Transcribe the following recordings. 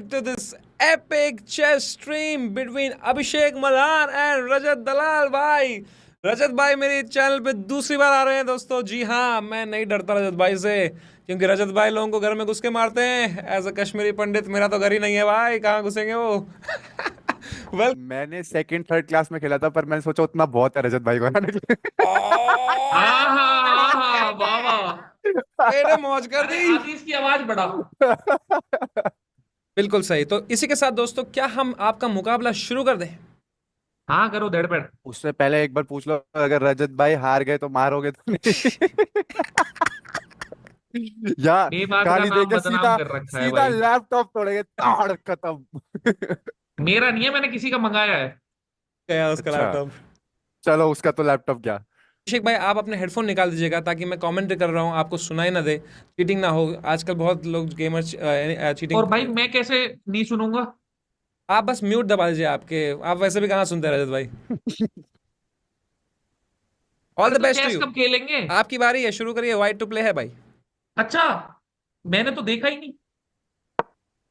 to this epic chess stream between Abhishek Malan and Rajat Dalal भाई। रजत भाई मेरे channel पे दूसरी बार आ रहे हैं दोस्तों। जी हाँ, मैं नहीं डरता रजत भाई से, क्योंकि रजत भाई लोगों को घर में घुस के मारते हैं। एज अ कश्मीरी पंडित मेरा तो घर ही नहीं है भाई, कहाँ घुसेंगे वो। वेल मैंने सेकंड थर्ड क्लास में खेला था, पर मैंने सोचा उतना बहुत है रजत भाई को हराने के आहा आहा वाह वाह। पेट मौज कर अरे दी। आशीष की आवाज बढ़ा। लिए। बिल्कुल सही। तो इसी के साथ दोस्तों, क्या हम आपका मुकाबला शुरू कर दें? हाँ करो धड़पड़। उससे पहले एक बार पूछ लो, अगर रजत भाई हार गए तो मारोगे तो नहीं? या मेवात का गाली नाम देके बदनाम सीधा कर रखा है सीधा भाई। लैपटॉप तोड़ेंगे, ताड़ खत्म। मेरा नहीं है, मैंने किसी का मंगाया है। गया उसका अच्छा, लैपटॉप। चलो उसका तो लैपटॉप क्या। अभिषेक भाई, आप अपने हेडफोन निकाल दीजिएगा ताकि मैं कमेंट कर रहा हूँ आपको सुनाई ना दे, चीटिंग ना हो। आजकल बहुत लोग गेमर चीटिंग। और भाई मैं कैसे नहीं सुनूंगा। आप बस म्यूट दबा दीजिए आपके। आप वैसे भी कहाँ सुनते हैं रजत भाई। ऑल अरे द तो बेस्ट टू चेस यू। कब खेलेंगे। आपकी बारी है, शुरू करिए। वाइट टू प्ले है भाई। अच्छा, मैंने तो देखा ही नहीं।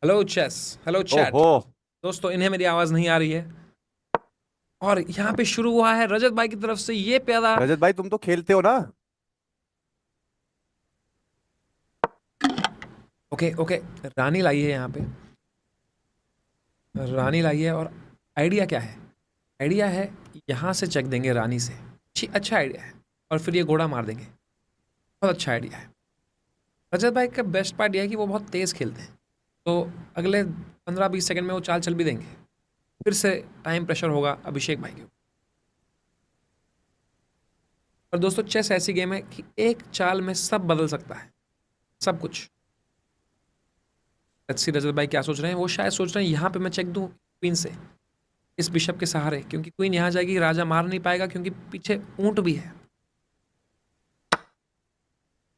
Hello chess, hello chat. ओहो, दोस्तों, इन्हें मेरी आवाज नहीं आ रही है। और यहाँ पे शुरू हुआ है रजत भाई की तरफ से ये प्यादा। रजत भाई तुम तो खेलते हो ना। ओके ओके, रानी लाई है यहाँ पे। रानी लाई है। और आइडिया क्या है? आइडिया है यहाँ से चेक देंगे रानी से। अच्छा आइडिया है। और फिर ये घोड़ा मार देंगे। बहुत अच्छा आइडिया है। रजत भाई का बेस्ट पार्ट यह है कि वो बहुत तेज़ खेलते हैं, तो अगले 15-20 सेकंड में वो चाल चल भी देंगे। फिर से टाइम प्रेशर होगा अभिषेक भाई के ऊपर। और दोस्तों, चेस ऐसी गेम है कि एक चाल में सब बदल सकता है, सब कुछ। लेट्स सी रजत भाई क्या सोच रहे हैं। वो शायद सोच रहे हैं यहाँ पे मैं चेक दूँ क्वीन से, इस बिशप के सहारे, क्योंकि क्वीन यहाँ जाएगी, राजा मार नहीं पाएगा क्योंकि पीछे ऊंट भी है।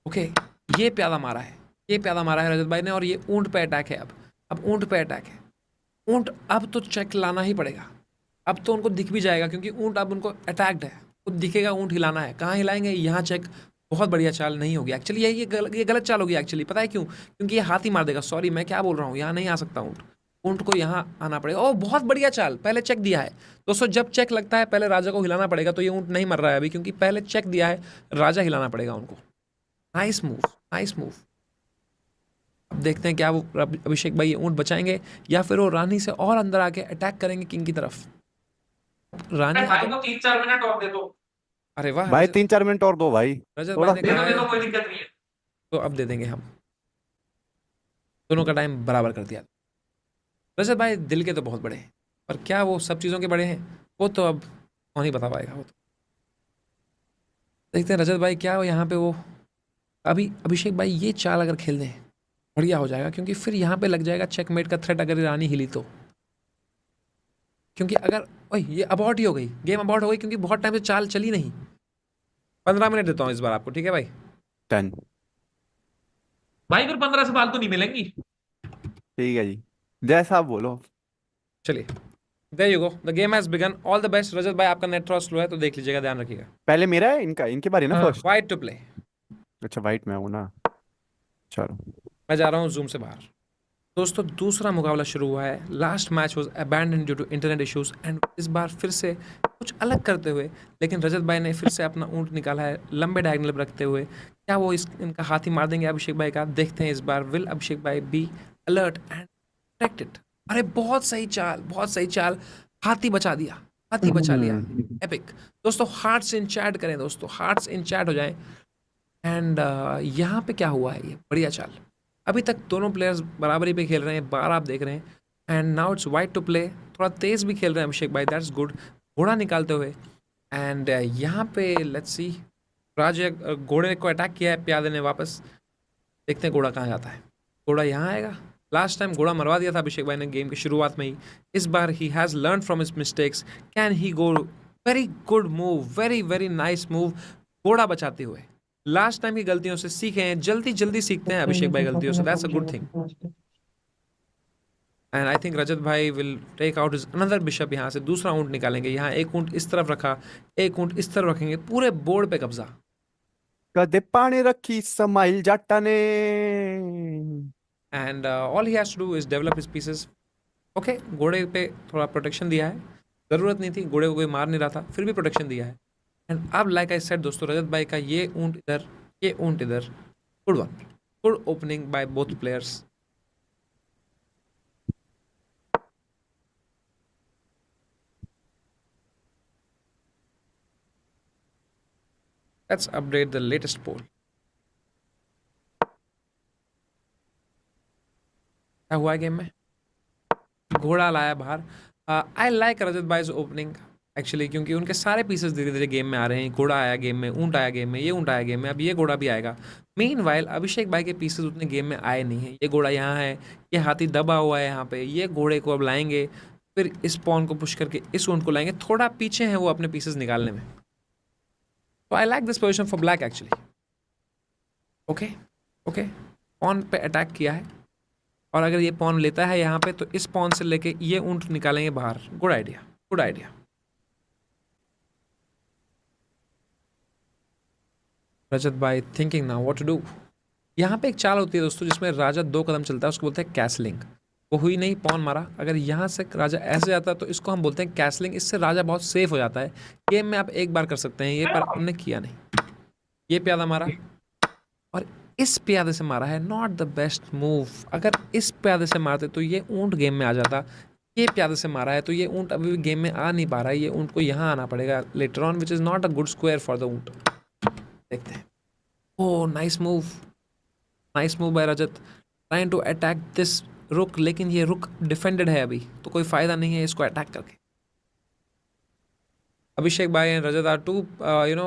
ओके, ये प्यादा मारा है, ये प्यादा मारा है रजत भाई ने। और ये ऊंट पे अटैक है। अब ऊंट पे अटैक है। ऊंट अब तो चेक लाना ही पड़ेगा। अब तो उनको दिख भी जाएगा, क्योंकि ऊंट अब उनको अटैक्ड है। वो दिखेगा, ऊंट हिलाना है। कहाँ हिलाएंगे? यहाँ चेक। बहुत बढ़िया चाल नहीं होगी एक्चुअली। ये गलत चाल होगी एक्चुअली। पता है क्यों? क्योंकि ये हाथ ही मार देगा। सॉरी, मैं क्या बोल रहा हूँ, यहाँ नहीं आ सकता ऊंट। ऊंट को यहाँ आना पड़ेगा। ओह, बहुत बढ़िया चाल, पहले चेक दिया है। दोस्तों, जब चेक लगता है पहले राजा को हिलाना पड़ेगा। तो ये ऊंट नहीं मर रहा है अभी, क्योंकि पहले चेक दिया है, राजा हिलाना पड़ेगा उनको। Nice move, nice move. अब देखते हैं क्या वो अभिषेक भाई ये ऊंट बचाएंगे, या फिर वो रानी से और अंदर आके अटैक करेंगे किंग की तरफ। रानी भाई को 3-4 मिनट और दे दो। अरे वाह, भाई रजत 3-4 मिनट और दो भाई, रजत भाई थोड़ा। ने दे कहा दो दे है। दो, कोई दिक्कत नहीं है। तो अब दे देंगे हम। दोनों का टाइम बराबर कर दिया। रजत भाई दिल के तो बहुत बड़े हैं, पर क्या वो सब चीज़ों के बड़े हैं? वो तो अब कौन ही बता पाएगा। वो तो देखते हैं रजत भाई क्या हो यहाँ पे। वो अभी अभिषेक भाई ये चाल अगर खेल दें, बढ़िया हो जाएगा, क्योंकि फिर यहाँ पे लग जाएगा चेकमेट का थ्रेट अगर रानी हिली तो। क्योंकि अगर ओए ये अबॉर्ट ही हो गई, गेम अबॉर्ट हो गई, क्योंकि बहुत टाइम से चाल चली नहीं। 15 मिनट देता हूँ इस बार आपको, ठीक है भाई? 10। भाई फिर 15 से फालतू नहीं मिलेंगी। ठीक है जी, जैसा आप बोलो। चलिए, there you go, the game has begun. All the best Rajat भाई। आपका नेट थोड़ा स्लो है तो देख लीजिएगा, ध्यान रखिएगा। पहले मेरा है, इनका इनके बारे ना हाँ। फर्स्ट। White to play. अच्छा, वाइट में हूँ ना। चलो। मैं जा रहा हूँ जूम से बाहर। दोस्तों, दूसरा मुकाबला शुरू हुआ है। Last match was abandon due to internet issues, and इस बार फिर से कुछ अलग करते हुए, लेकिन रजत भाई ने फिर से अपना ऊंट निकाला है लंबे डायगोनल रखते हुए। क्या वो इनका हाथी मार देंगे अभिषेक भाई का? देखते हैं इस बार। विल अभिषेक भाई बी अलर्ट एंड प्रोटेक्टेड? अरे बहुत सही चाल, बहुत सही चाल। हाथी बचा दिया, हाथी बचा लिया। एपिक। दोस्तों, हार्ट्स इन चैट करें दोस्तों, हार्ट्स इन चैट हो जाएं। एंड यहाँ पे क्या हुआ है? ये बढ़िया चाल। अभी तक दोनों प्लेयर्स बराबरी पे खेल रहे हैं, बार आप देख रहे हैं। And now it's white to play. थोड़ा तेज भी खेल रहे हैं अभिषेक भाई, दैट्स गुड। घोड़ा निकालते हुए। एंड यहाँ पे लेट्स सी, राजा घोड़े को अटैक किया है प्यादे ने वापस। देखते हैं घोड़ा कहाँ जाता है। घोड़ा यहाँ आएगा। लास्ट टाइम घोड़ा मरवा दिया था अभिषेक भाई ने गेम की शुरुआत में ही। इस बार ही has learn from his mistakes. Can he go? Very good move, very very nice move, घोड़ा बचाते हुए। लास्ट टाइम की गलतियों से सीखे हैं, जल्दी जल्दी सीखते हैं अभिषेक भाई गलतियों से। That's a good thing. And I think Rajat भाई will take out his another bishop. यहाँ से दूसरा ऊंट निकालेंगे। यहाँ एक ऊंट इस तरफ रखा, एक ऊंट इस तरफ रखेंगे, पूरे बोर्ड पे कब्जा। कदे पानी रखी समाइल जाटा ने। And all he has to do is develop his pieces. Okay, घोड़े पे थोड़ा प्रोटेक्शन दिया है, ज़रूरत नहीं थी, घोड़े को कोई मार नहीं रहा था, फिर भी प्रोटेक्शन दिया है. एंड अब लाइक आई सेड दोस्तों, रजत भाई का ये ऊंट इधर, ये ऊंट इधर. Good one, good opening bye both players. Let's update the latest poll. क्या हुआ गेम में? घोड़ा लाया बाहर. आई लाइक रजत भाईज ओपनिंग एक्चुअली, क्योंकि उनके सारे पीसेस धीरे धीरे गेम में आ रहे हैं. घोड़ा आया गेम में, ऊंट आया गेम में, ये ऊंट आया गेम में, अब ये घोड़ा भी आएगा. मीन वाइल अभिषेक भाई के पीसेस उतने गेम में आए नहीं हैं. ये घोड़ा यहाँ है, ये हाथी दबा हुआ है यहाँ पे, ये घोड़े को अब लाएंगे, फिर इस पॉन को पुश करके इस ऊंट को लाएंगे. थोड़ा पीछे हैं वो अपने पीसेस निकालने में. तो I like this position for black actually. Okay okay, pawn पे अटैक किया है, और अगर ये पॉन लेता है यहाँ पे तो इस पॉन से लेके ये ऊंट निकालेंगे बाहर. Good idea, good idea. Rajat भाई thinking now what to do. यहाँ पे एक चाल होती है दोस्तों जिसमें राजा 2 कदम चलता है, उसको बोलते हैं कैसलिंग. वो हुई नहीं, पॉन मारा, अगर यहाँ से राजा ऐसे जाता है तो इसको हम बोलते हैं कैसलिंग. इससे राजा बहुत सेफ हो जाता है. गेम में आप एक बार कर सकते हैं ये, पर उन्होंने किया नहीं. ये प्यादा मारा और इस प्यादे से मारा है. Not the best move. अगर इस प्यादे से मारते तो ये ऊंट गेम में आ जाता. ये प्यादे से मारा है तो ये ऊंट अभी भी गेम में आ नहीं पा रहा है. ये ऊंट को यहाँ आना पड़ेगा later on, which is not a good square for the ऊंट. देखते हैं. Oh nice move, nice move by Rajat, trying to attack this rook. लेकिन ये रुक डिफेंडेड है अभी, तो कोई फायदा नहीं है इसको अटैक करके. अभिषेक भाई and Rajat are too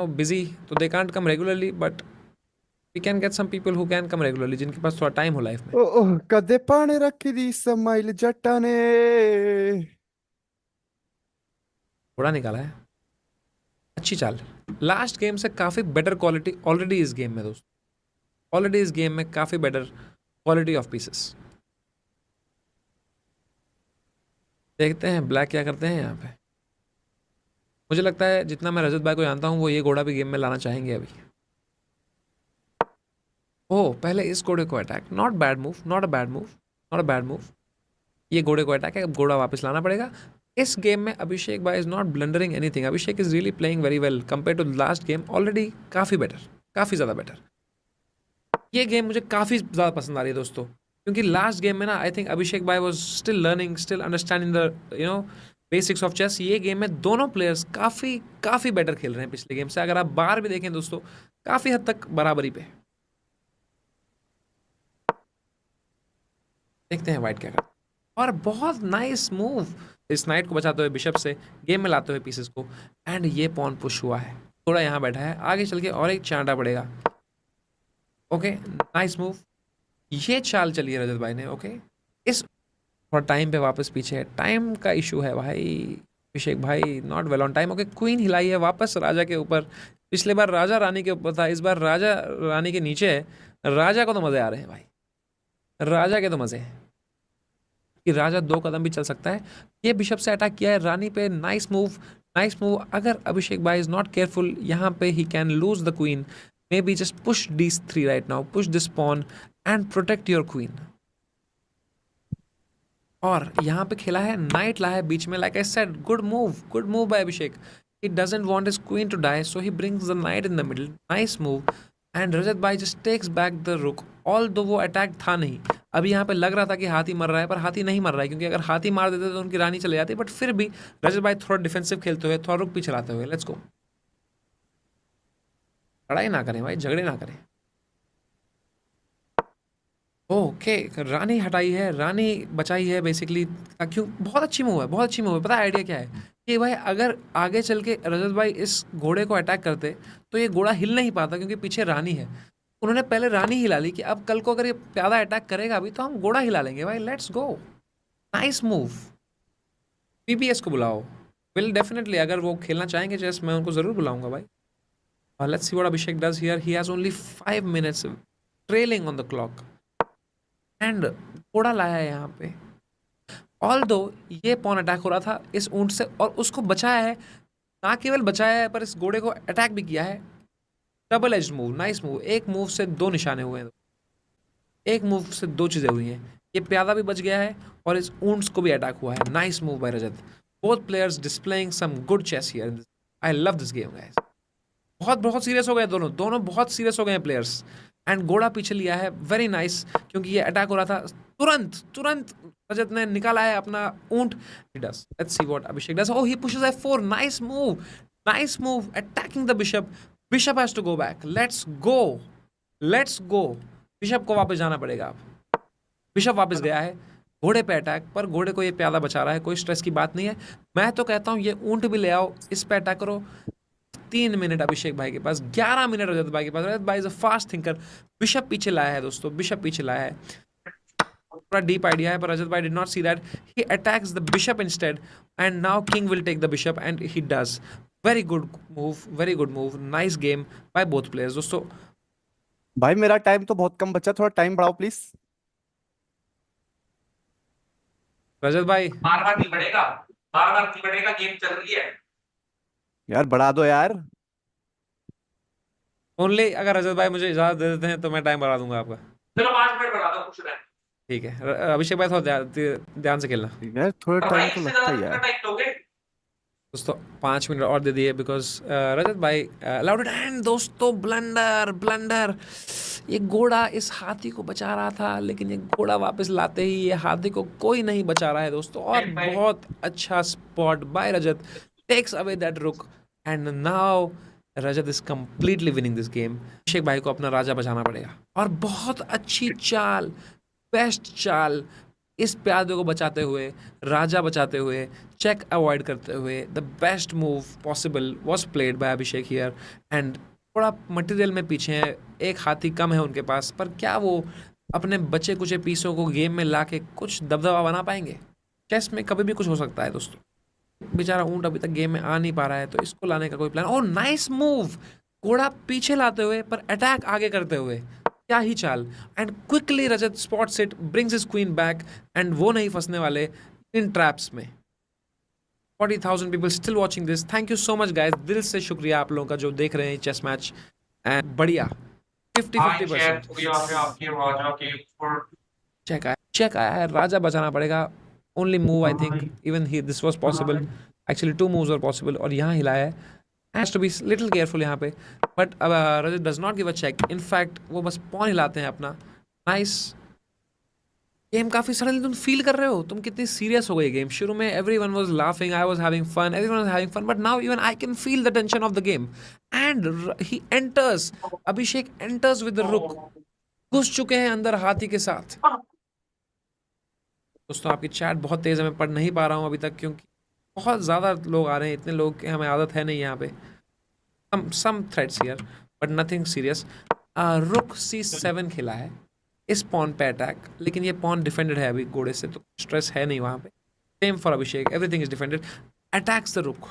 busy, तो they can't come regularly, but we can get some people who can come regularly, जिनके पास थोड़ा टाइम हो लाइफ में. ओह कदे पाने रखी दी समाइल जट्टा ने. थोड़ा निकाला है, अच्छी चाल. लास्ट गेम से काफ़ी बेटर क्वालिटी ऑलरेडी इस गेम में दोस्तों, ऑलरेडी इस गेम में काफ़ी बेटर क्वालिटी ऑफ पीसेस. देखते हैं ब्लैक क्या करते हैं यहाँ पे. मुझे लगता है जितना मैं रजत भाई को जानता हूँ वो ये घोड़ा भी गेम में लाना चाहेंगे अभी. ओह पहले इस घोड़े को attack. Not bad move, not a bad move, not a bad move. ये घोड़े को अटैक है, अब घोड़ा वापस लाना पड़ेगा. इस गेम में अभिषेक भाई is not blundering anything. Abhishek is really playing very well compare to last game. Already काफ़ी बेटर, काफ़ी ज़्यादा बेटर. ये गेम मुझे काफ़ी ज़्यादा पसंद आ रही है दोस्तों, क्योंकि लास्ट गेम में ना आई थिंक अभिषेक भाई was still learning, still understanding the basics of chess. ये गेम में दोनों प्लेयर्स काफ़ी काफ़ी बेटर खेल रहे हैं पिछले गेम से. अगर आप बार भी देखें दोस्तों, काफ़ी हद तक बराबरी पे. देखते हैं वाइट क्या करता है. और बहुत नाइस मूव इस नाइट को बचाते हुए बिशप से, गेम में लाते हुए पीसेस को. एंड ये पॉन पुश हुआ है, थोड़ा यहाँ बैठा है, आगे चल के और एक चांटा पड़ेगा. Okay nice move. ये चाल चली है रजत भाई ने. ओके इस और टाइम पे वापस पीछे है. टाइम का इशू है भाई. अभिषेक भाई not well on time. Okay queen हिलाई है वापस राजा के ऊपर. पिछले बार राजा रानी के ऊपर था, इस बार राजा रानी के नीचे है. राजा को तो मज़े आ रहे हैं भाई, राजा के तो मज़े हैं कि राजा 2 कदम भी चल सकता है. ये बिशप से अटैक किया है रानी पे. Nice move, nice move. अगर अभिषेक भाई इज नॉट केयरफुल यहाँ पे he can lose the queen. Maybe just push d3 right now, push this pawn and protect your queen. और यहाँ पे खेला है, नाइट लाया है बीच में. Like I said, good move by Abhishek. He doesn't want his queen to die, so he brings the knight in the middle. Nice move. And Rajat भाई just takes back the rook. Although वो attack था नहीं. अभी यहाँ पे लग रहा था कि हाथी मर रहा है, पर हाथी नहीं मर रहा है, क्योंकि अगर हाथी मार देते तो उनकी रानी चले जाती. बट फिर भी रजत भाई थोड़ा डिफेंसिव खेलते हुए, थोड़ा रुक पीछे लाते हुए. Let's go. लड़ाई ना करें भाई, झगड़े ना करें. ओके रानी हटाई है, रानी बचाई है बेसिकली. क्यों? बहुत अच्छी मूव है, बहुत अच्छी मूव है. पता है आइडिया क्या है कि भाई अगर आगे चल के रजत भाई इस घोड़े को अटैक करते तो ये घोड़ा हिल नहीं पाता, क्योंकि पीछे रानी है. उन्होंने पहले रानी हिला ली कि अब कल को अगर ये प्यादा अटैक करेगा अभी तो हम घोड़ा हिला लेंगे भाई. Let's go. Nice move. PPS को बुलाओ. विल डेफिनेटली, अगर वो खेलना चाहेंगे चेस मैं उनको ज़रूर बुलाऊंगा भाई. Let's see what Abhishek does here. He has only 5 minutes trailing on the clock. And घोड़ा लाया है यहाँ पे. ऑल दो ये पॉन अटैक हो रहा था इस ऊंट से, और उसको बचाया है. ना केवल बचाया है पर इस घोड़े को अटैक भी किया है. Double edge move, nice move. एक मूव से 2 निशाने हुए हैं. एक मूव से दो चीजें हुई हैं, ये प्यादा भी बच गया है और इस ऊंट्स को भी अटैक हुआ है। Nice move by Rajat. Both players displaying some good chess here. I love this game guys. बहुत बहुत सीरियस हो गए दोनों, दोनों बहुत सीरियस हो गए हैं प्लेयर्स। एंड घोड़ा पीछे लिया है, वेरी नाइस, क्योंकि ये अटैक हो रहा था। तुरंत तुरंत रजत ने निकाला है अपना ऊंट। He does. Let's see what Abhishek does. Oh, he pushes f4. Nice move. Nice move. Attacking the bishop. Bishop has to go back. Let's go. Let's go. Bishop को वापस जाना पड़ेगा अब। बिशप वापस गया है घोड़े पे अटैक, पर घोड़े को ये प्यादा बचा रहा है, कोई स्ट्रेस की बात नहीं है। मैं तो कहता हूँ ये ऊंट भी ले आओ, इस पे अटैक करो। 3 मिनट अभिषेक भाई के पास, 11 मिनट रजत भाई के पास। रजत भाई is a fast thinker. Bishop पीछे लाया है दोस्तों, बिशप पीछे लाया है। थोड़ा डीप आइडिया है, पर रजत भाई did not see that. He attacks the bishop instead and now king will take the bishop and he does. Very good move, very good move. Nice game by both players दोस्तों। भाई मेरा time तो बहुत कम बचा, थोड़ा time बढ़ाओ please. रजत भाई बार बार नहीं बढ़ेगा, बार बार नहीं बढ़ेगा, गेम चल रही है। यार बढ़ा दो यार। ओनली अगर रजत भाई मुझे इजाजत दे देते हैं तो मैं टाइम बढ़ा दूंगा आपका। चलो 5 मिनट बढ़ा दो, खुश रहे। ठीक है अभिषेक भाई थोड़ा ध्यान से खेलना यार थोड़ा और भाई टाइम तो इससे लगता ज्यादा ही कितना यार। टाइम लोगे? दोस्तों। 5 मिनट और दे दिए बिकॉज रजत भाई अलाउड इट। एंड दोस्तों ब्लंडर ब्लंडर। ये घोड़ा इस हाथी को बचा रहा था, लेकिन ये घोड़ा वापस लाते ही ये हाथी को कोई नहीं बचा रहा है दोस्तों। और बहुत अच्छा spot by Rajat, takes away that rook and now Rajat is completely winning this game. Abhishek भाई को अपना राजा बचाना पड़ेगा और बहुत अच्छी चाल, बेस्ट चाल, इस प्यादे को बचाते हुए, राजा बचाते हुए, चेक अवॉइड करते हुए, the best move possible was played by Abhishek here. And थोड़ा मटेरियल में पीछे है, एक हाथी कम है उनके पास, पर क्या वो अपने बचे कुचे पीसों को गेम में ला के कुछ दबदबा बना पाएंगे? चेस में कभी भी कुछ हो सकता है दोस्तों। बेचारा ऊंट अभी तक गेम में आ नहीं पा रहा है, तो इसको लाने का कोई प्लान। ओह नाइस मूव, घोड़ा पीछे लाते हुए पर अटैक आगे करते हुए, क्या ही चाल। And quickly Rajat spots it, brings his queen back and वो नहीं फंसने वाले इन ट्रैप्स में। 40,000 people still watching this. Thank you so much guys, दिल से शुक्रिया आप लोगों का जो देख रहे हैं चेस मैच। एंड बढ़िया 50-50%। आपके राजा के ऊपर चेक आया है, राजा बचाना पड़ेगा। Only move I think even he this was possible, actually 2 moves are possible, और यहाँ हिलाया है। Has to be little careful यहाँ पे, बट अब Rajat does not give a check. In fact वो बस पॉन हिलाते हैं अपना। Nice game. काफी सडनली तुम फील कर रहे हो तुम कितनी सीरियस हो गई गेम। शुरू में everyone was laughing, I was having fun, everyone was having fun, but now even I can feel the tension of the game. And he enters, Abhishek enters with the rook, घुस चुके हैं अंदर हाथी के साथ। दोस्तों आपकी चैट बहुत तेज है, मैं पढ़ नहीं पा रहा हूँ अभी तक, क्योंकि बहुत ज़्यादा लोग आ रहे हैं। इतने लोग की हमें आदत है नहीं यहाँ पे। some threats here but nothing serious। रुक C7 खेला है, इस पॉन पे अटैक, लेकिन ये पॉन डिफेंडेड है अभी घोड़े से, तो स्ट्रेस है नहीं वहाँ पे। Same for Abhishek, everything is defended. Attacks the रुक,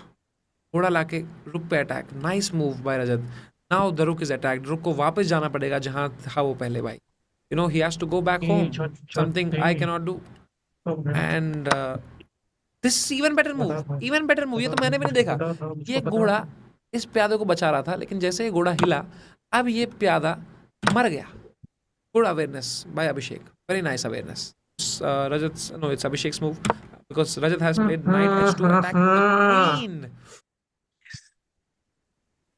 घोड़ा लाके रुक पे attack. Nice move by Rajat. Now the रुक इज अटैक्ड। रुक को वापस जाना पड़ेगा जहाँ था वो पहले भाई। You know he has to go back home, something I can not do. And this even better move, even better move. ये तो मैंने भी नहीं देखा। ये घोड़ा इस प्यादे को बचा रहा था, लेकिन जैसे ही घोड़ा हिला, अब ये प्यादा मर गया। Good awareness by Abhishek, very nice awareness. Rajat, no, it's Abhishek's move because Rajat has played knight h2 attack the queen.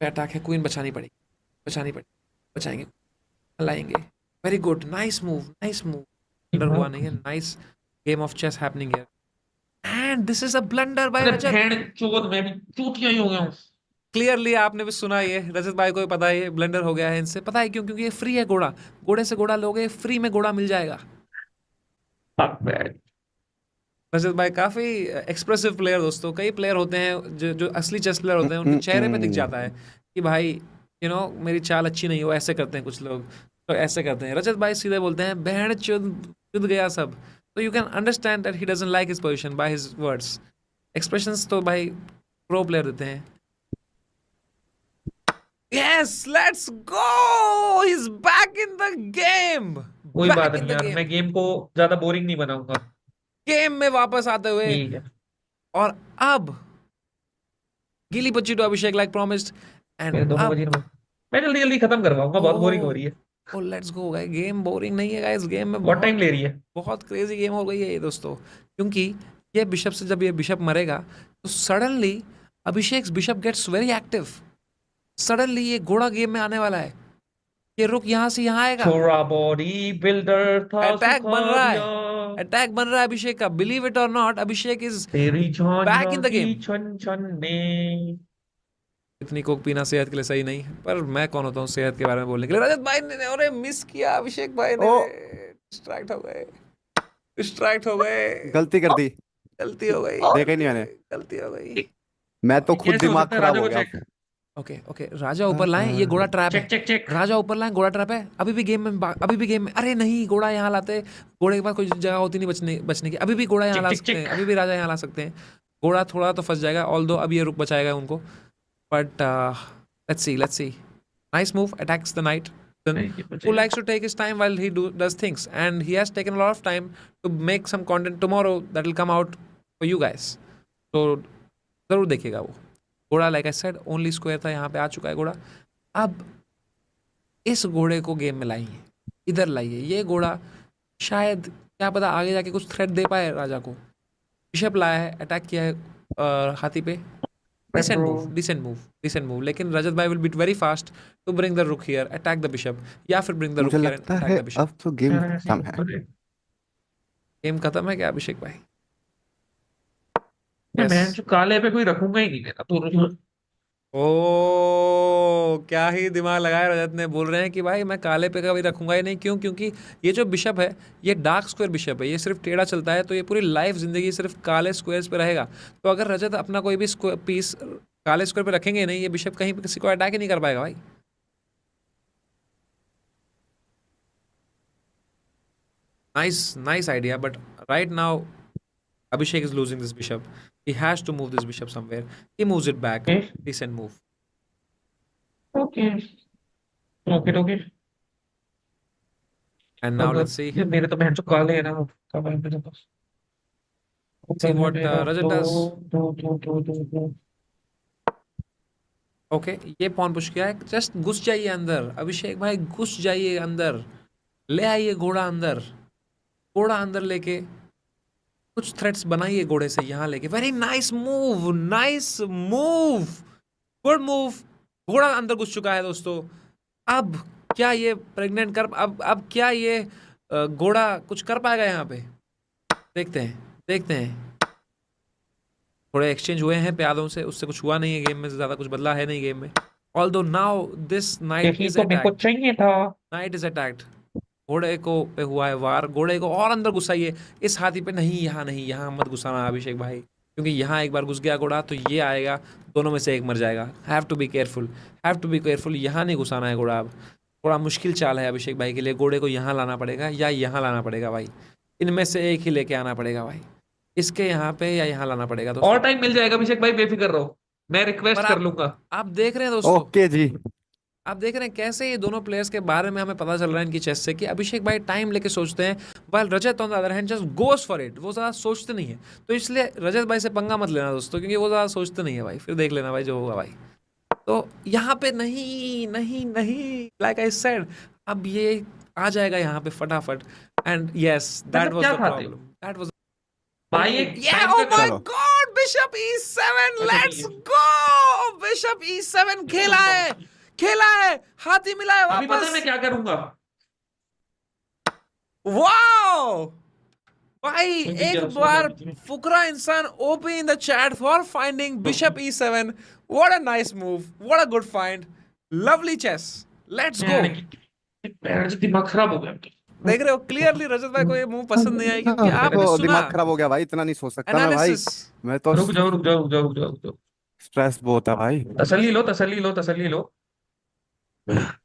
Attack है, क्वीन बचानी पड़ेगी, बचानी पड़ेगी, बचाएंगे, लाएंगे। Very good, nice move, nice move. Blunder हुआ नहीं है। Nice game of chess happening here and this is a blunder by Rajat. भेड़ चोद में भी चूतिया ही हो गया हूँ। क्लियरली आपने भी सुना, ये रजत भाई को भी पता है ये ब्लंडर हो गया है इनसे। पता है क्यों? क्योंकि ये फ्री है घोड़ा, घोड़े से घोड़ा लोगे फ्री में घोड़ा मिल जाएगा। रजत भाई काफी एक्सप्रेसिव प्लेयर दोस्तों। कई प्लेयर होते हैं जो असली चेस प्लेयर होते हैं, उनके चेहरे पे दिख जाता है कि भाई यू नो मेरी चाल अच्छी नहीं हो, ऐसे करते हैं कुछ लोग, तो ऐसे करते हैं। रजत भाई सीधे बोलते हैं बहन चुद गया सब। तो you can understand that he doesn't like his position by his words. Expressions तो भाई प्रो प्लेयर देते हैं। Yes, let's go! He's back in the game. कोई Back बात in नहीं the यार, game. मैं गेम को ज्यादा बोरिंग नहीं बनाऊंगा। गेम में वापस आते हुए, ठीक है। और अब गिली बच्ची टू अभिषेक लाइक प्रॉमिस्ड। मेरे एंड 2 बजे मैं जल्दी जल्दी खत्म करवाऊंगा, बहुत बोरिंग हो रही है। Oh let's go guys, game boring नहीं है गाइस, गेम में बहुत टाइम बहुत ले रही है। बहुत क्रेजी गेम हो गई है ये दोस्तों, क्योंकि ये बिशप से जब ये बिशप मरेगा तो suddenly Abhishek bishop gets very active. Suddenly ये घोड़ा गेम में आने वाला है, ये रुक यहाँ से यहाँ आएगा, छोरा बॉडी बिल्डर था अटैक बन सुखा रहा है, दिया अटैक बन रहा है अभिषेक का, बिलीव इट और नॉट, अभिषेक इज तेरी बैक झांझा इन द की गेम। छन छन में। इतनी कोक पीना सेहत के लिए सही नहीं है, पर मैं कौन होता हूँ सेहत के बारे में बोलने के लिए। रजत भाई ने अरे मिस किया, अभिषेक भाई ने ओ डिस्ट्रैक्ट हो गए, डिस्ट्रैक्ट हो गए, गलती कर दी, गलती हो गई, देखा ही नहीं मैंने। गलती हो गई। मैं तो ये खुद कैसे हो दिमाग सकता है? खराब राजा हो को गया। चेक ओके ओके, राजा ऊपर लाएं, ये घोड़ा ट्रैप चेक है, चेक चेक। राजा ऊपर लाएं, घोड़ा ट्रैप है, अभी भी गेम में अभी भी गेम में, अरे नहीं घोड़ा यहाँ लाते, घोड़े के पास कोई जगह होती नहीं बचने बचने की, अभी भी घोड़ा यहाँ ला चिक, चिक, सकते हैं, चिक। अभी भी राजा यहाँ ला सकते हैं, घोड़ा थोड़ा तो फंस जाएगा, ऑल्दो अब ये रुक बचाएगा उनको, but let's see, nice move, attacks the night, who likes to take his time while he does things, and he has taken a lot of time to make some content tomorrow that will come out for you guys, तो जरूर देखिएगा वो घोड़ा, like I said only square था, यहाँ पे आ चुका है घोड़ा। अब इस घोड़े को गेम में लाइए, इधर लाइए, ये घोड़ा शायद क्या पता आगे जाके कुछ थ्रेट दे पाए राजा को। बिशप लाया है, अटैक किया है हाथी पे, decent move, decent move, decent move, लेकिन रजत भाई will be very fast to bring the rook here, attack the bishop, या फिर ब्रिंग द रुक मुझे हियर एंड लगता अटैक है द बिशप। अब तो गेम खत्म है। गेम खत्म है क्या अभिषेक भाई? मैं Yes. जो काले पे कोई रखूंगा ही नहीं मेरा तो। ओ क्या ही दिमाग लगाया रजत ने, बोल रहे हैं कि भाई मैं काले पे कभी रखूंगा ही नहीं, क्यों? क्योंकि ये जो बिशप है ये डार्क स्क्वायर बिशप है, ये सिर्फ टेढ़ा चलता है, तो ये पूरी लाइफ जिंदगी सिर्फ काले स्क्वायर्स पे रहेगा। तो अगर रजत अपना कोई भी पीस काले स्क्वायर पे रखेंगे नहीं, ये बिशप कहीं पे किसी को अटैक ही नहीं कर पाएगा भाई। Nice idea, but right now Abhishek is losing this bishop. He has to move this bishop somewhere. He moves it back. Decent move. Okay okay okay. And now let's see. मेरे तो बहन जो काले है ना, काले है मेरे पास। See what Rajat does. दो। Okay, ये पॉन पुश किया है, जस्ट घुस जाइए अंदर अभिषेक भाई, घुस जाइए अंदर, ले आइए घोड़ा अंदर, घोड़ा अंदर लेके कुछ थ्रेट्स बनाइए घोड़े से यहाँ लेके। Very nice move, nice move, good move. घोड़ा अंदर घुस चुका है दोस्तों। अब क्या ये प्रेग्नेंट कर, अब क्या ये घोड़ा कुछ कर पाएगा यहाँ पे? देखते हैं। थोड़े एक्सचेंज हुए हैं प्यादों से, उससे कुछ हुआ नहीं है गेम में, ज्यादा कुछ बदला है नहीं गेम में। Although now this night is attacked, चाहिए था। नाइट इज अटैक्ड, घोड़े को पे हुआ है वार, घोड़े को और अंदर घुसाइए, इस हाथी पे नहीं, यहाँ मत घुसाना अभिषेक भाई, क्योंकि यहाँ एक बार घुस गया घोड़ा तो ये आएगा, दोनों में से एक मर जाएगा। हैव टू बी केयरफुल, यहाँ नहीं घुसाना है घोड़ा। अब थोड़ा मुश्किल चाल है अभिषेक भाई के लिए, घोड़े को यहाँ लाना पड़ेगा या यहाँ लाना पड़ेगा भाई, इनमें से एक ही लेके आना पड़ेगा भाई, इसके यहाँ पे या यहाँ लाना पड़ेगा दोस्तों। और टाइम मिल जाएगा अभिषेक भाई, बेफिक्र रहो, मैं रिक्वेस्ट कर लूंगा। आप देख रहे हैं दोस्तों, ओके जी, आप देख रहे हैं कैसे ये दोनों प्लेयर्स के बारे में हमें पता चल रहा है इनकी चेस से, कि अभिषेक भाई टाइम लेके सोचते हैं, while Rajat on the other hand just goes for it, वो ज़्यादा सोचते नहीं है। तो इसलिए रजत भाई से पंगा मत लेना दोस्तों, क्योंकि वो ज़्यादा सोचते नहीं है भाई, फिर देख लेना भाई जो होगा भाई। तो यहाँ पे नहीं, लाइक आई सेड, अब ये आ जाएगा यहाँ पे फटाफट, and yes that was the problem, that was भाई एक Yeah, oh my चलो। God, Bishop E7, let's go! Bishop E7 खेला है, हाथी मिला है अभी पता है मैं वापस। क्या करूंगा। वाओ भाई, मुझे एक क्या बार सोचा फुकरा इंसान OP in the chat for finding Bishop E7. What a nice move, what a good find, lovely chess. Let's go. मेरा दिमाग खराब हो गया। देख रहे हो क्लियरली रजत भाई को ये मूव पसंद नहीं आई, क्योंकि आपने तो सुना दिमाग खराब हो गया भाई, इतना नहीं सोच सकता मैं भाई। एनालिसिस। मैं तो रुक जाओ। स्ट्रेस बहुत है भाई। तसल्ली लो।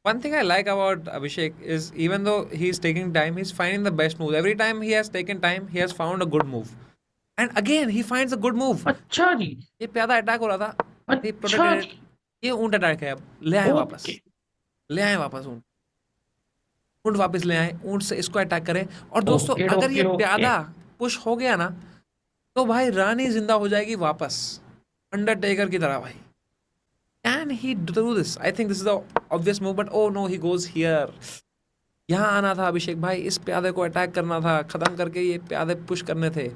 One thing I like about Abhishek is, even though he's taking time, he's finding the best move. Every time he has taken time, he has found a good move. And again, he finds a good move. अच्छा जी, ये प्यादा attack हो रहा था, he अच्छा protected it. जी। ये ऊंट attack है, अब ले आए वापस, ओके। ले आए वापस ऊंट वापस ले आए, ऊंट से इसको अटैक करें। और दोस्तों ओके, अगर ये ओके, ओके। प्यादा पुश हो गया ना, तो भाई रानी जिंदा हो जाएगी वापस, अंडरटेकर की तरह भाई। Can he do this? I think this is the obvious move, but oh no, he goes here. यहाँ आना था अभिषेक भाई, इस प्यादे को अटैक करना था, खत्म करके ये प्यादे पुश करने थे.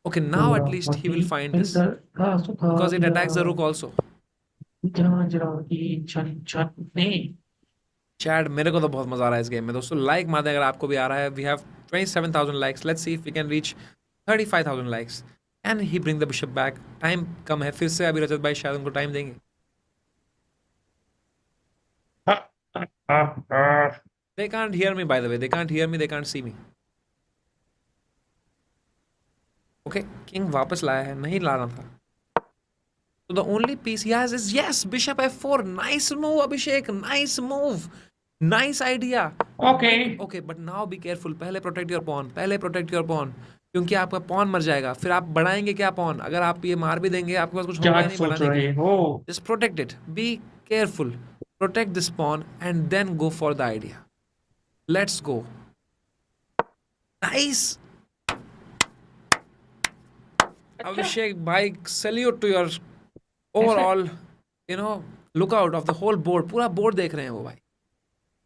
Okay, now at least he will find this का सुखा बिकॉज इट दिया अटैक्स द रुक ऑल्सो. झांझरा की छन छन ने चैट मेरे को तो बहुत मजा आ रहा है इस गेम में दोस्तों. लाइक मार दें अगर आपको भी आ रहा है. We have 27,000 likes. Let's see if we can reach 35,000 likes. Can he bring the bishop back? Time कम है फिर से. अभी रजत भाई शायद उनको टाइम देंगे. They can't hear me, by the way. They can't hear me. They can't see me. Okay, king वापस लाया है. नहीं लाना था. So the only piece he has is yes, bishop f4. Nice move, Abhishek. Nice move. Nice idea. Okay Okay, but now be careful. पहले protect your pawn. पहले protect your pawn. क्योंकि आपका pawn मर जाएगा. फिर आप बढ़ाएंगे क्या pawn? अगर आप ये मार भी देंगे, आपके पास कुछ होगा क्या ही नहीं सोच बढ़ाने के रहे लिए. हो Just protect it. Be careful. Protect this pawn and then go for the idea. Let's go. Nice. Abhishek bhai, salute to your overall, lookout of the whole board. पूरा board देख रहे हैं वो भाई.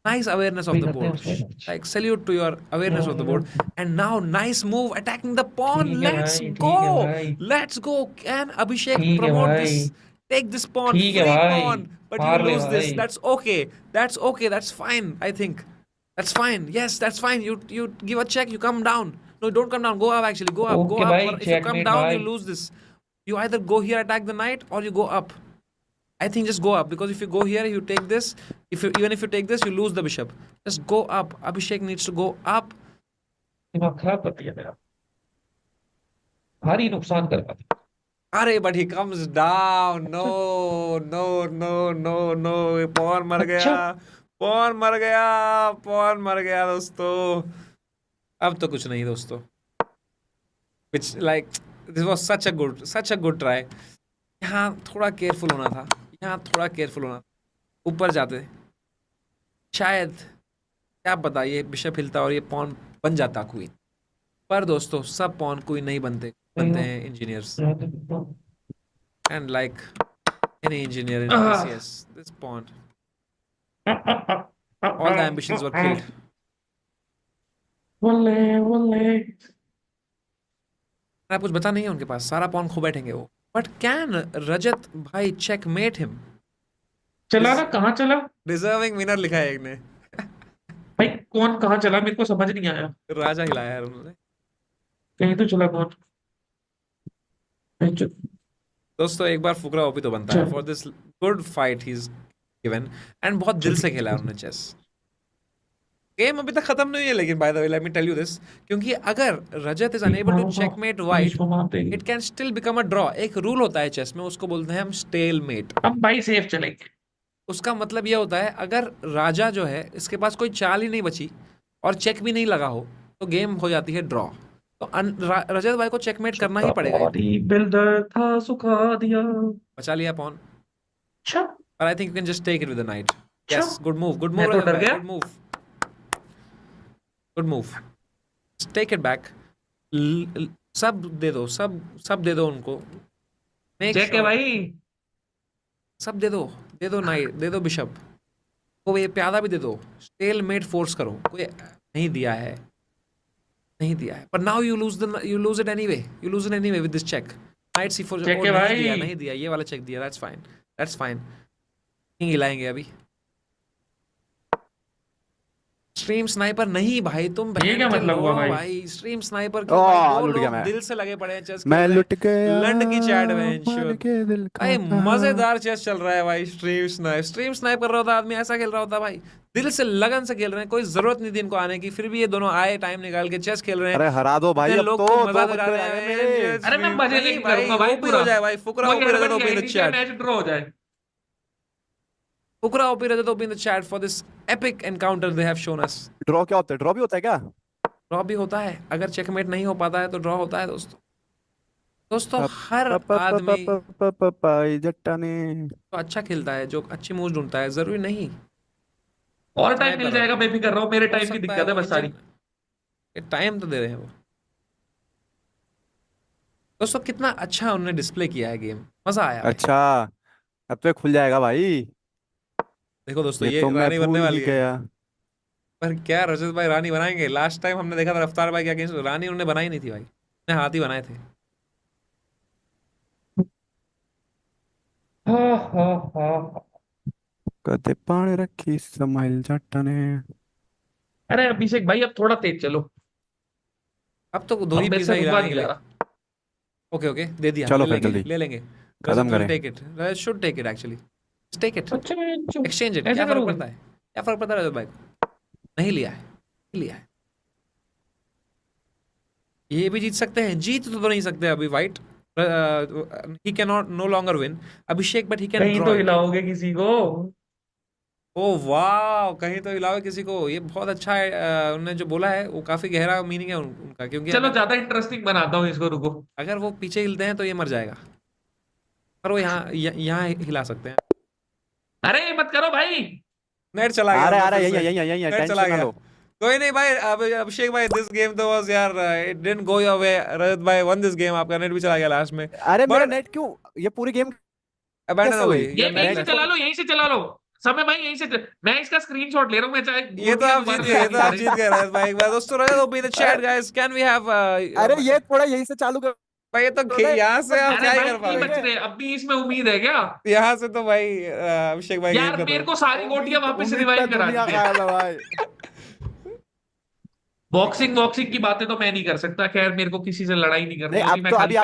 Nice awareness of the board. Like salute to your awareness of the board. And now nice move attacking the pawn. ठीक है Let's भाई, ठीक go. है भाई। Let's go. Can Abhishek ठीक है promote भाई। this? Take this pawn. ठीक है Free भाई। pawn. But you मार ले lose this. भाई। That's okay. That's okay. That's fine. I think. That's fine. Yes, that's fine. You give a check. You come down. No, don't come down. Go up actually. Go up. Go Okay, up. भाई, Or if you come checkmate down, भाई। you lose this. You either go here, attack the knight, or you go up. I think just go up because if you go here, you take this. Even if you take this, you lose the bishop. Just go up. Abhishek needs to go up. दिमाग खराब कर दिया मेरा भारी नुकसान कर पाती Arey, but he comes down. No, no, no, no, no. Pawn मर गया. अच्छा। Pawn मर गया. Pawn मर गया दोस्तों. अब तो कुछ नहीं दोस्तों. Which like this was such a good try. यहाँ थोड़ा केयरफुल होना था. यहाँ थोड़ा केयरफुल होना. ऊपर जाते. शायद क्या पता ये बिशप हिलता और ये पॉन बन जाता क्वीन. पर दोस्तों सब पॉन क्वीन नहीं बनते हैं engineers. And like any engineer in PCS, this pawn, all the ambitions were killed. वल्ले वल्ले आप कुछ बता नहीं है उनके पास. सारा पॉन खो बैठेंगे वो. बट कैन रजत भाई चेकमेट हिम? चला ना कहाँ चला डिजर्विंग विनर लिखा है एक ने. भाई कौन कहाँ चला मेरे को समझ नहीं आया राजा हिलाया है उन्होंने. कहीं तो चला कौन भाई, दोस्तों एक बार फुकरा ओपी तो बनता है. चल। For this good fight he is given. And बहुत दिल से खेला है उन्होंने चेस. गेम अभी तक खत्म नहीं है लेकिन by the way let me tell you this, क्योंकि अगर Rajat is unable to checkmate white, इसको मारते ही। It can still become a draw. एक रूल होता है चेस में, उसको बोलते हैं हम स्टेलमेट. हम भाई सेफ चलेंगे उसका मतलब ये होता है अगर राजा जो है इसके पास कोई चाल ही नहीं बची और चेक भी नहीं लगा हो तो गेम हो जाती है ड्रॉ. तो रजत भाई को चेकमेट करना ही पड़ेगा. बॉडी बिल्डर था सुखा दिया बचा लिया पॉन. अच्छा But I think you can just take it with the knight. Yes, Sure. good move. Good मैं move, तो Rajat डर bhai. गया। Good move. Good move. Just take it back. सब दे दो. सब दे दो उनको. Make चेक है sure. भाई सब दे दो. दे दो नाइट. दे दो बिशप. को ये प्यादा भी दे दो. स्टेलमेट फोर्स करो. कोई नहीं दिया है. नहीं दिया है. But now you lose it anyway. You lose it anyway with this check. Knight C4. Check oh, है नहीं भाई। दिया. नहीं दिया. ये वाला check दिया. That's fine. That's fine. King हिलाएंगे अभी. स्ट्रीम स्नाइपर नहीं भाई. तुम ये क्या बहन के मतलब हुआ लो भाई? स्ट्रीम स्नाइपर ओह, भाई. दो लुट गया लोग मैं. दिल से लगे पड़े हैं चेस मैं लुट गया लंड की चैट में मन इंश्योर. के दिल का भाई कहा. मजेदार चेस चल रहा है भाई. स्ट्रीम स्नाइप कर रहा होता आदमी. ऐसा खेल रहा होता भाई. दिल से लगन से खेल रहे हैं. कोई जरूरत नहीं थी इनको आने की. फिर भी ये दोनों आए टाइम निकाल के चेस खेल रहे हैं. अरे हरा दो भाई. इतने अब लोग तो को दो मजा बंदे दिला रहे आ गए हैं. मेरे. अरे मैं मजे नहीं लेके करूंगा भाई ओपी हो जाए भाई. Fukra OP Rajat OP in the chat. Match draw हो जाए Fukra OP Rajat OP in the chat for this epic encounter they have shown us. Draw क्या होता है? ड्रॉ भी होता है क्या? ड्रॉ भी होता है. अगर चेकमेट नहीं हो पाता है तो ड्रॉ होता है दोस्तों. हर आदमी जट्टा ने जो अच्छा खेलता है, जो अच्छी मूव ढूंढता है, जरूरी नहीं और टाइम मिल जाएगा बेफिक्र रहो मेरे हो टाइम की सकता दिक्कत है वो बस सारी टाइम तो दे रहे हैं वो. दोस्तों कितना अच्छा उन्होंने डिस्प्ले किया है गेम. मजा आया भाई. अच्छा. अब तो ये खुल जाएगा भाई. देखो दोस्तों ये ये तो मैं रानी बनने भूल ही वाली है. गया. पर क्या रजत भाई रानी बनाएंगे? लास्ट टाइम हमने देखा था रफ्तार भाई के अगेंस्ट, रानी उन्होंने बनाई नहीं थी भाई, उन्होंने हाथ ही बनाए थे। हाँ हाँ हाँ। कदे पाने रखी स्माइल जट्टा ने। अरे अभिषेक भाई अब थोड़ा तेज चलो, अब तो दो अब ही मेरे पीस से है रुका हिलाने नहीं के जा लिए। रहा। ओके ओके, दे दिया, चलो ले फिर लेंगे जल्दी ले लेंगे। खत्म रजत विल करें। Take it, Rajat should take it actually, take it, अच्छा मैं एक्सचेंज इट, ऐसे क्या फर्क करोगे? पड़ता है, क्या फर्क पड़ता है रजत भाई को? नहीं लिया है, नहीं लिया है। ये भी जीत सकते हैं, जीत तो नहीं सकते अभी white, he can not know longer win Abhishek, but he can कहीं ड्रॉ तो इट। हिलाओगे किसी को। ओ वाह, कहीं तो हिलाओ किसी को, ये बहुत अच्छा है। उन्होंने जो बोला है वो काफी गहरा मीनिंग है उनका, क्योंकि चलो अगर ज्यादा इंटरेस्टिंग बनाता हूँ इसको, रुको। अगर वो पीछे हिलते हैं तो ये मर जाएगा, पर वो यहाँ हिला सकते हैं। अरे मत करो भाई। नेट चला गया आ रहा है उनका आ रहा फिर है, से, यही यही यही नेट चला टेंशन ना गया। लो। कोई नहीं भाई, अब अभिषेक भाई दिस गेम तो वाज यार, it didn't go your way, Rajat भाई वन दिस गेम, आपका नेट भी चला गया लास्ट में, अरे मेरा बट नेट क्यों, ये पूरी गेम अबैंडन कैसे हो गई, हुई? योर गेम नेट यहीं से मैं चला लो, यहीं से चला लो। समय भाई यहीं से मैं इसका स्क्रीनशॉट ले रहा हूँ, मैं चाहे ये तो गोटियां आप जीत दोबारा गए, ये तो आप लगी जीत गए रजत भाई। एक बार दोस्तों, Rajat open the chat guys, can we have अरे ये थोड़ा यहीं से चालू करो भाई, ये तो ना, यहाँ से आप अरे क्या ही भाई कर नहीं बच पाओगे, रहे, अब भी इसमें उम्मीद है क्या? यहाँ से तो भाई अभिषेक भाई गेम यार खत्म। मेरे को सारी गोटियां उम्मीद वापस उम्मीद पे रिवाइव करा दुनिया दी है। कायम है भाई। बॉक्सिंग बॉक्सिंग की बातें तो मैं नहीं कर सकता, खैर मेरे को किसी से लड़ाई नहीं करनी नहीं होती, अब मैं तो खाली अभी आप